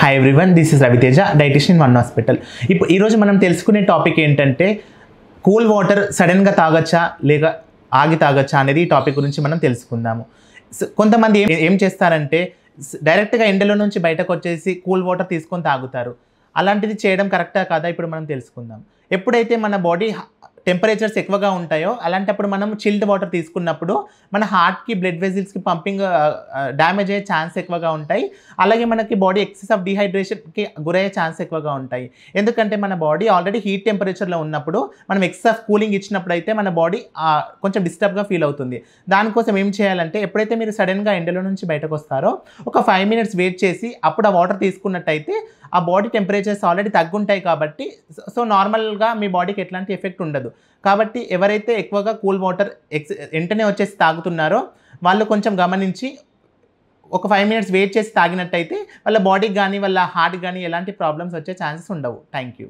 Hi everyone, this is Raviteja, dietitian one hospital. ఇప్పుడు ఈరోజు మనం తెలుసుకునే టాపిక్ ఏంటంటే కూల్ వాటర్ సడన్గా తాగొచ్చా లేక ఆగి తాగొచ్చా అనేది ఈ టాపిక్ గురించి మనం తెలుసుకుందాము. కొంతమంది ఏం చేస్తారంటే డైరెక్ట్గా ఎండలో నుంచి బయటకు వచ్చేసి కూల్ వాటర్ తీసుకొని తాగుతారు. అలాంటిది చేయడం కరెక్టా కాదా ఇప్పుడు మనం తెలుసుకుందాం. ఎప్పుడైతే మన బాడీ టెంపరేచర్స్ ఎక్కువగా ఉంటాయో అలాంటప్పుడు మనం చిల్డ్ వాటర్ తీసుకున్నప్పుడు మన హార్ట్కి బ్లడ్ వెజిల్స్కి పంపింగ్ డ్యామేజ్ అయ్యే ఛాన్స్ ఎక్కువగా ఉంటాయి. అలాగే మనకి బాడీ ఎక్సెస్ ఆఫ్ డిహైడ్రేషన్కి గురయ్యే ఛాన్స్ ఎక్కువగా ఉంటాయి. ఎందుకంటే మన బాడీ ఆల్రెడీ హీట్ టెంపరేచర్లో ఉన్నప్పుడు మనం ఎక్సెస్ ఆఫ్ కూలింగ్ ఇచ్చినప్పుడు అయితే మన బాడీ కొంచెం డిస్టర్బ్గా ఫీల్ అవుతుంది. దానికోసం ఏం చేయాలంటే ఎప్పుడైతే మీరు సడన్గా ఎండలో నుంచి బయటకు వస్తారో ఒక 5 minutes వెయిట్ చేసి అప్పుడు ఆ వాటర్ తీసుకున్నట్టయితే ఆ బాడీ టెంపరేచర్స్ ఆల్రెడీ తగ్గుంటాయి కాబట్టి సో నార్మల్గా మీ బాడీకి ఎట్లాంటి ఎఫెక్ట్ ఉండదు. కాబట్టి ఎవరైతే ఎక్కువగా కూల్ వాటర్ వెంటనే వచ్చేసి తాగుతున్నారో వాళ్ళు కొంచెం గమనించి ఒక 5 minutes వెయిట్ చేసి తాగినట్టయితే వాళ్ళ బాడీకి కానీ వాళ్ళ హార్ట్ కానీ ఎలాంటి ప్రాబ్లమ్స్ వచ్చే ఛాన్సెస్ ఉండవు. Thank you.